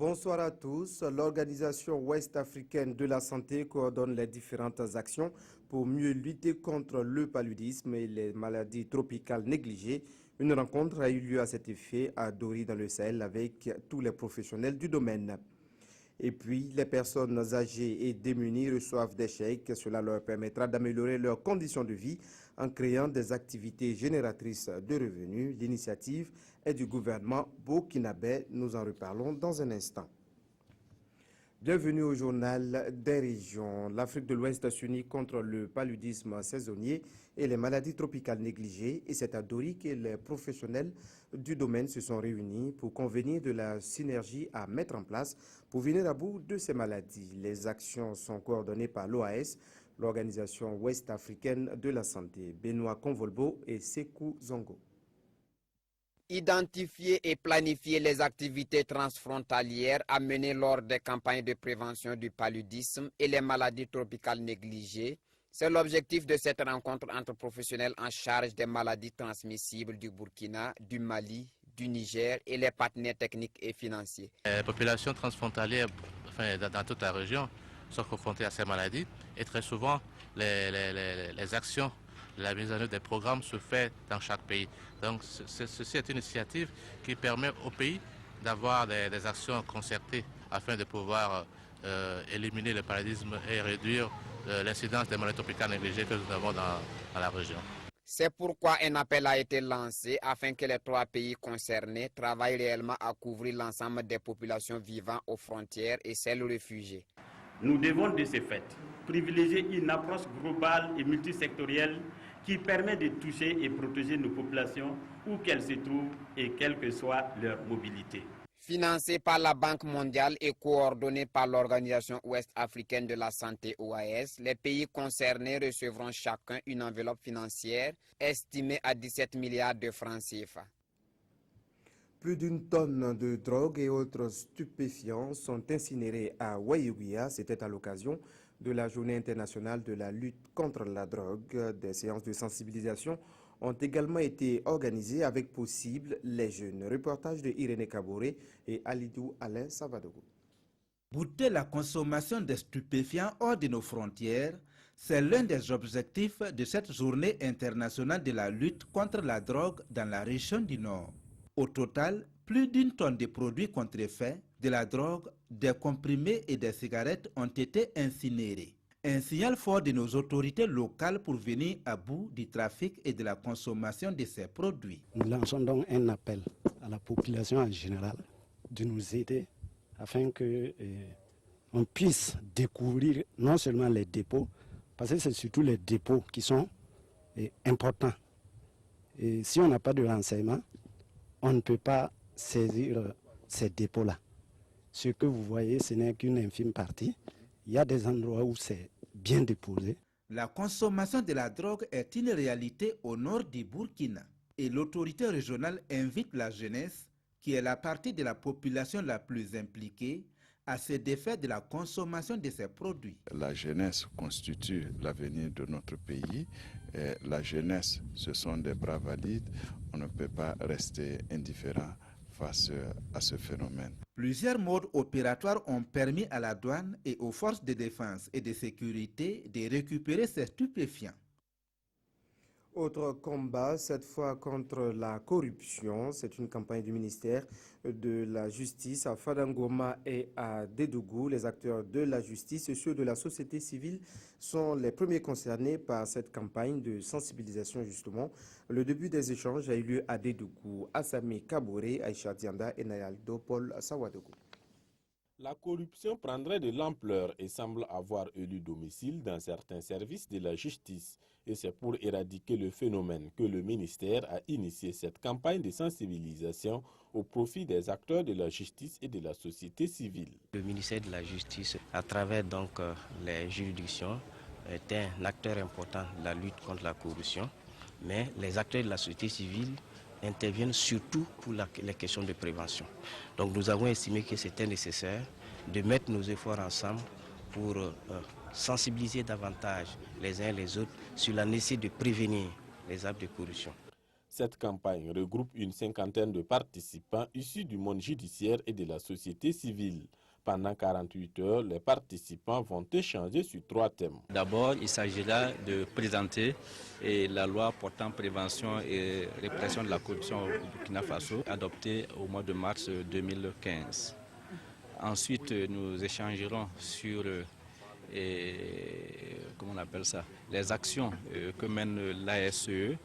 Bonsoir à tous. L'Organisation ouest-africaine de la santé coordonne les différentes actions pour mieux lutter contre le paludisme et les maladies tropicales négligées. Une rencontre a eu lieu à cet effet à Dori dans le Sahel avec tous les professionnels du domaine. Et puis, les personnes âgées et démunies reçoivent des chèques. Cela leur permettra d'améliorer leurs conditions de vie en créant des activités génératrices de revenus. L'initiative est du gouvernement burkinabé. Nous en reparlons dans un instant. Bienvenue au journal des régions. L'Afrique de l'Ouest s'unit contre le paludisme saisonnier et les maladies tropicales négligées. Et c'est à Dori que les professionnels du domaine se sont réunis pour convenir de la synergie à mettre en place pour venir à bout de ces maladies. Les actions sont coordonnées par l'OAS, l'Organisation ouest-africaine de la santé. Benoît Convolbo et Sekou Zongo. Identifier et planifier les activités transfrontalières à mener lors des campagnes de prévention du paludisme et les maladies tropicales négligées, c'est l'objectif de cette rencontre entre professionnels en charge des maladies transmissibles du Burkina, du Mali, du Niger et les partenaires techniques et financiers. Les populations transfrontalières dans toute la région sont confrontées à ces maladies et très souvent les actions, la mise en œuvre des programmes se fait dans chaque pays. Donc ceci est une initiative qui permet au pays d'avoir des actions concertées afin de pouvoir éliminer le paludisme et réduire l'incidence des maladies tropicales négligées que nous avons dans la région. C'est pourquoi un appel a été lancé afin que les 3 pays concernés travaillent réellement à couvrir l'ensemble des populations vivant aux frontières et celles réfugiées. Nous devons de ce fait privilégier une approche globale et multisectorielle qui permet de toucher et protéger nos populations où qu'elles se trouvent et quelle que soit leur mobilité. Financé par la Banque mondiale et coordonné par l'Organisation ouest-africaine de la santé OAS, les pays concernés recevront chacun une enveloppe financière estimée à 17 milliards de francs CFA. Plus d'une tonne de drogue et autres stupéfiants sont incinérés à Waïouia. C'était à l'occasion de la Journée internationale de la lutte contre la drogue. Des séances de sensibilisation ont également été organisées avec possible les jeunes. Reportage de Irénée Kaboré et Alidou Alain Savadogo. Bouter la consommation de stupéfiants hors de nos frontières, c'est l'un des objectifs de cette Journée internationale de la lutte contre la drogue dans la région du Nord. Au total, plus d'une tonne de produits contrefaits, de la drogue, des comprimés et des cigarettes ont été incinérés. Un signal fort de nos autorités locales pour venir à bout du trafic et de la consommation de ces produits. Nous lançons donc un appel à la population en général de nous aider afin qu'on puisse découvrir non seulement les dépôts, parce que c'est surtout les dépôts qui sont importants. Et si on n'a pas de renseignements, on ne peut pas saisir ces dépôts-là. Ce que vous voyez, ce n'est qu'une infime partie. Il y a des endroits où c'est bien déposé. La consommation de la drogue est une réalité au nord du Burkina. Et l'autorité régionale invite la jeunesse, qui est la partie de la population la plus impliquée, à se défaire de la consommation de ces produits. La jeunesse constitue l'avenir de notre pays. Et la jeunesse, ce sont des bras valides. On ne peut pas rester indifférent face à ce phénomène. Plusieurs modes opératoires ont permis à la douane et aux forces de défense et de sécurité de récupérer ces stupéfiants. Autre combat, cette fois contre la corruption. C'est une campagne du ministère de la Justice à Fadangoma et à Dédougou. Les acteurs de la justice et ceux de la société civile sont les premiers concernés par cette campagne de sensibilisation justement. Le début des échanges a eu lieu à Dédougou. Assami Kaboré, Aïcha Dianda et Nayaldo Paul Sawadogo. La corruption prendrait de l'ampleur et semble avoir élu domicile dans certains services de la justice. Et c'est pour éradiquer le phénomène que le ministère a initié cette campagne de sensibilisation au profit des acteurs de la justice et de la société civile. Le ministère de la Justice, à travers les juridictions, est un acteur important de la lutte contre la corruption. Mais les acteurs de la société civile interviennent surtout pour les questions de prévention. Donc nous avons estimé que c'était nécessaire de mettre nos efforts ensemble pour sensibiliser davantage les uns et les autres sur la nécessité de prévenir les actes de corruption. Cette campagne regroupe une cinquantaine de participants issus du monde judiciaire et de la société civile. Pendant 48 heures, les participants vont échanger sur 3 thèmes. D'abord, il s'agira de présenter la loi portant prévention et répression de la corruption au Burkina Faso, adoptée au mois de mars 2015. Ensuite, nous échangerons sur les actions que mène l'ASE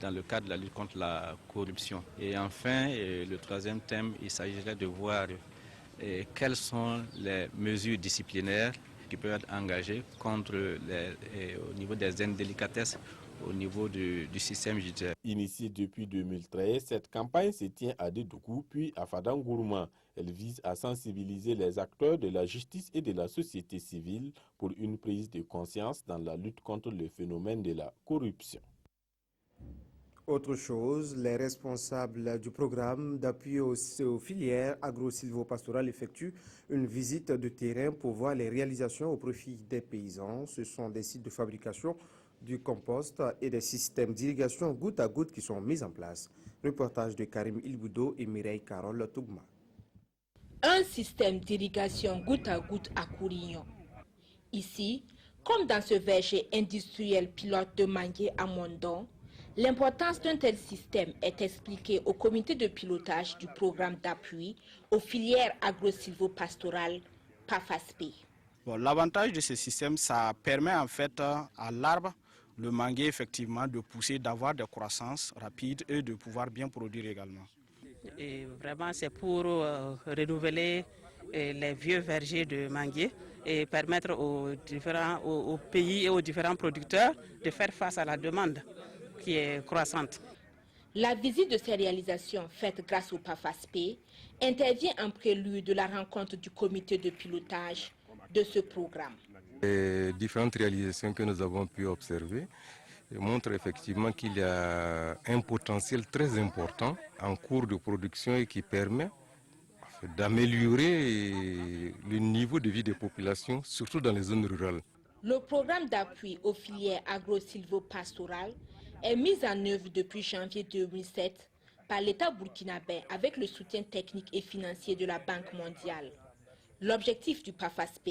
dans le cadre de la lutte contre la corruption. Et enfin, le 3e thème, il s'agirait de voir quelles sont les mesures disciplinaires qui peuvent être engagées au niveau des indélicatesses, au niveau du système judiciaire. Initiée depuis 2013, cette campagne se tient à Dédougou puis à Fadangourma. Elle vise à sensibiliser les acteurs de la justice et de la société civile pour une prise de conscience dans la lutte contre le phénomène de la corruption. Autre chose, les responsables du programme d'appui aux filières agro-silvopastorales effectuent une visite de terrain pour voir les réalisations au profit des paysans. Ce sont des sites de fabrication du compost et des systèmes d'irrigation goutte à goutte qui sont mis en place. Reportage de Karim Ilboudo et Mireille Carole Tougma. Un système d'irrigation goutte à goutte à Kourignon. Ici, comme dans ce verger industriel pilote de manguier à Mondon, l'importance d'un tel système est expliquée au comité de pilotage du programme d'appui aux filières agro-silvopastorales PAFASP. L'avantage de ce système, ça permet en fait à l'arbre, le manguier effectivement, de pousser, d'avoir des croissances rapides et de pouvoir bien produire également. Et vraiment, c'est pour renouveler les vieux vergers de manguier et permettre aux pays et aux différents producteurs de faire face à la demande qui est croissante. La visite de ces réalisations faites grâce au PAFASP intervient en prélude de la rencontre du comité de pilotage de ce programme. Les différentes réalisations que nous avons pu observer montrent effectivement qu'il y a un potentiel très important en cours de production et qui permet d'améliorer le niveau de vie des populations, surtout dans les zones rurales. Le programme d'appui aux filières agro-silvopastorales est mis en œuvre depuis janvier 2007 par l'État burkinabé avec le soutien technique et financier de la Banque mondiale. L'objectif du PAFASP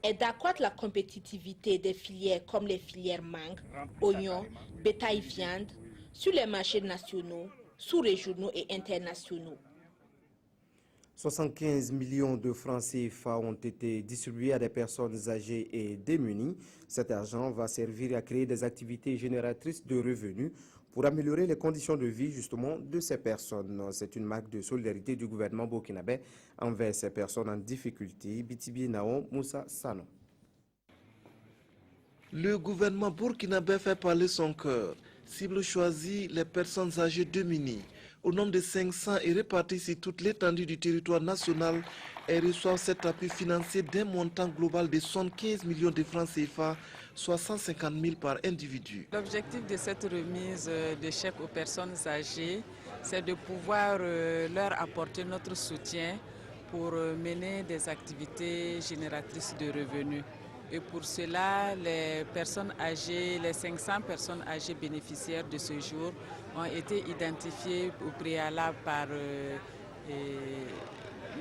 est d'accroître la compétitivité des filières comme les filières mangue, oignons, bétail viande sur les marchés nationaux, sous-régionaux et internationaux. 75 millions de francs CFA ont été distribués à des personnes âgées et démunies. Cet argent va servir à créer des activités génératrices de revenus pour améliorer les conditions de vie justement de ces personnes. C'est une marque de solidarité du gouvernement burkinabé envers ces personnes en difficulté. Bitibi Naon Moussa Sano. Le gouvernement burkinabé fait parler son cœur. Cible choisie, les personnes âgées démunies. Au nombre de 500 et répartis sur toute l'étendue du territoire national, elles reçoivent cet appui financier d'un montant global de 75 millions de francs CFA, soit 150 000 par individu. L'objectif de cette remise de chèques aux personnes âgées, c'est de pouvoir leur apporter notre soutien pour mener des activités génératrices de revenus. Et pour cela, les personnes âgées, les 500 personnes âgées bénéficiaires de ce jour ont été identifiées au préalable par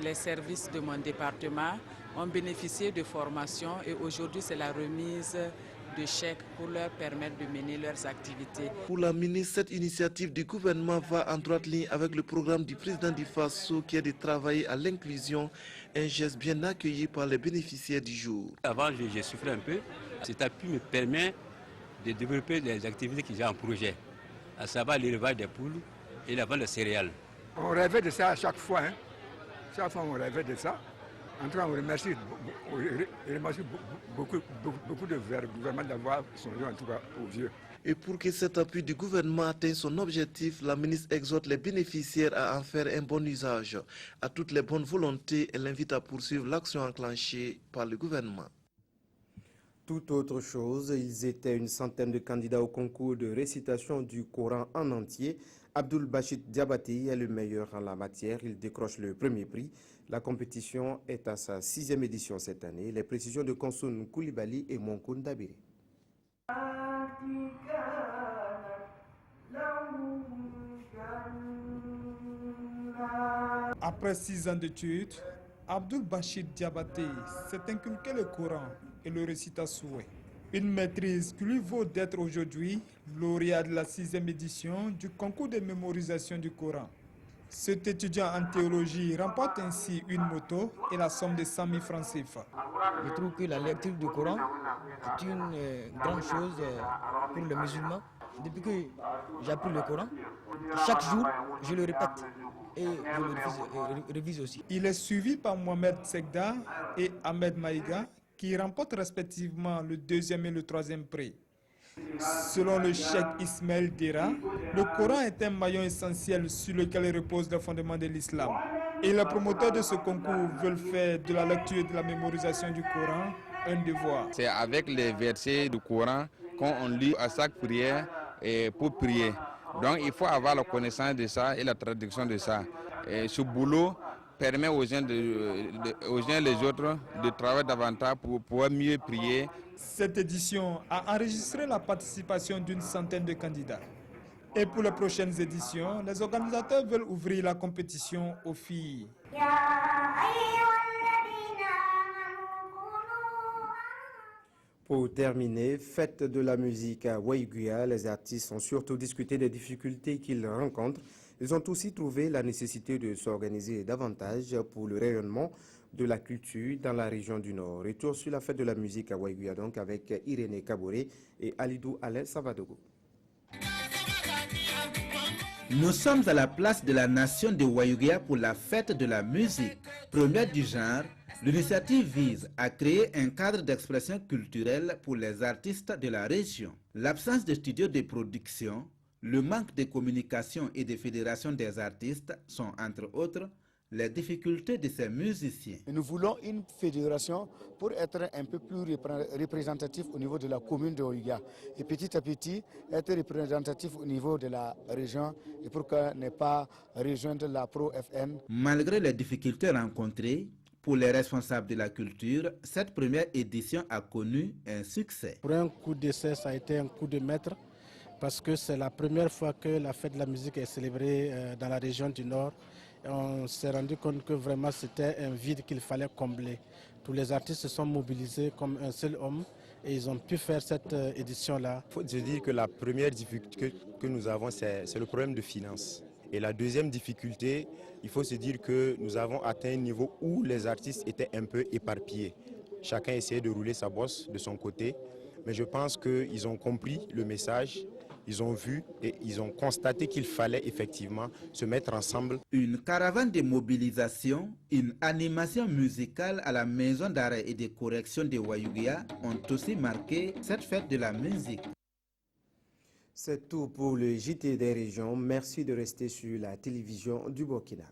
les services de mon département, ont bénéficié de formations et aujourd'hui c'est la remise de chèques pour leur permettre de mener leurs activités. Pour la ministre, cette initiative du gouvernement va en droite ligne avec le programme du président du FASO qui est de travailler à l'inclusion, un geste bien accueilli par les bénéficiaires du jour. Avant, j'ai soufflé un peu. Cet appui me permet de développer des activités qui sont en projet, à savoir l'élevage des poules et la vente de céréales. On rêvait de ça à chaque fois. Chaque fois on rêvait de ça. En tout cas, on remercie beaucoup de gouvernements d'avoir songé en tout cas aux vieux. Et pour que cet appui du gouvernement atteigne son objectif, la ministre exhorte les bénéficiaires à en faire un bon usage. À toutes les bonnes volontés, elle invite à poursuivre l'action enclenchée par le gouvernement. Tout autre chose, ils étaient une centaine de candidats au concours de récitation du Coran en entier. Abdul Bachid Diabati est le meilleur en la matière. Il décroche le premier prix. La compétition est à sa 6e édition cette année. Les précisions de Konsoun Koulibaly et Monkoun Dabiri. Après 6 ans d'études, Abdul Bachir Diabaté s'est inculqué le Coran et le récite à souhait. Une maîtrise qui lui vaut d'être aujourd'hui lauréat de la 6e édition du concours de mémorisation du Coran. Cet étudiant en théologie remporte ainsi une moto et la somme de 100 000 francs CFA. Je trouve que la lecture du Coran est une grande chose pour les musulmans. Depuis que j'ai appris le Coran, chaque jour, je le répète et je le révise aussi. Il est suivi par Mohamed Segda et Ahmed Maïga, qui remportent respectivement le 2e et le 3e prix. Selon le cheikh Ismaël Dera, le Coran est un maillon essentiel sur lequel repose le fondement de l'islam. Et les promoteurs de ce concours veulent faire de la lecture et de la mémorisation du Coran un devoir. C'est avec les versets du Coran qu'on lit à chaque prière et pour prier. Donc il faut avoir la connaissance de ça et la traduction de ça. Et ce boulot permet aux uns et les autres de travailler davantage pour pouvoir mieux prier. Cette édition a enregistré la participation d'une centaine de candidats. Et pour les prochaines éditions, les organisateurs veulent ouvrir la compétition aux filles. Pour terminer, fête de la musique à Waiguia, les artistes ont surtout discuté des difficultés qu'ils rencontrent. Ils ont aussi trouvé la nécessité de s'organiser davantage pour le rayonnement de la culture dans la région du Nord. Retour sur la fête de la musique à Waiguia donc avec Irénée Kaboré et Alidou Alain Savadogo. Nous sommes à la place de la nation de Waiguia pour la fête de la musique. Première du genre, l'initiative vise à créer un cadre d'expression culturelle pour les artistes de la région. L'absence de studios de production, le manque de communication et de fédération des artistes sont, entre autres, les difficultés de ces musiciens. Nous voulons une fédération pour être un peu plus représentatif au niveau de la commune de Waiguia et petit à petit être représentatif au niveau de la région et pour qu'on n'ait pas rejoindre la Pro FN. Malgré les difficultés rencontrées, pour les responsables de la culture, cette première édition a connu un succès. Pour un coup d'essai, ça a été un coup de maître parce que c'est la première fois que la fête de la musique est célébrée dans la région du Nord. Et on s'est rendu compte que vraiment c'était un vide qu'il fallait combler. Tous les artistes se sont mobilisés comme un seul homme et ils ont pu faire cette édition-là. Il faut se dire que la première difficulté que nous avons, c'est le problème de finances. Et la deuxième difficulté, il faut se dire que nous avons atteint un niveau où les artistes étaient un peu éparpillés. Chacun essayait de rouler sa bosse de son côté, mais je pense qu'ils ont compris le message. Ils ont vu et ils ont constaté qu'il fallait effectivement se mettre ensemble. Une caravane de mobilisation, une animation musicale à la maison d'arrêt et de correction de Waiguia ont aussi marqué cette fête de la musique. C'est tout pour le JT des régions. Merci de rester sur la télévision du Burkina.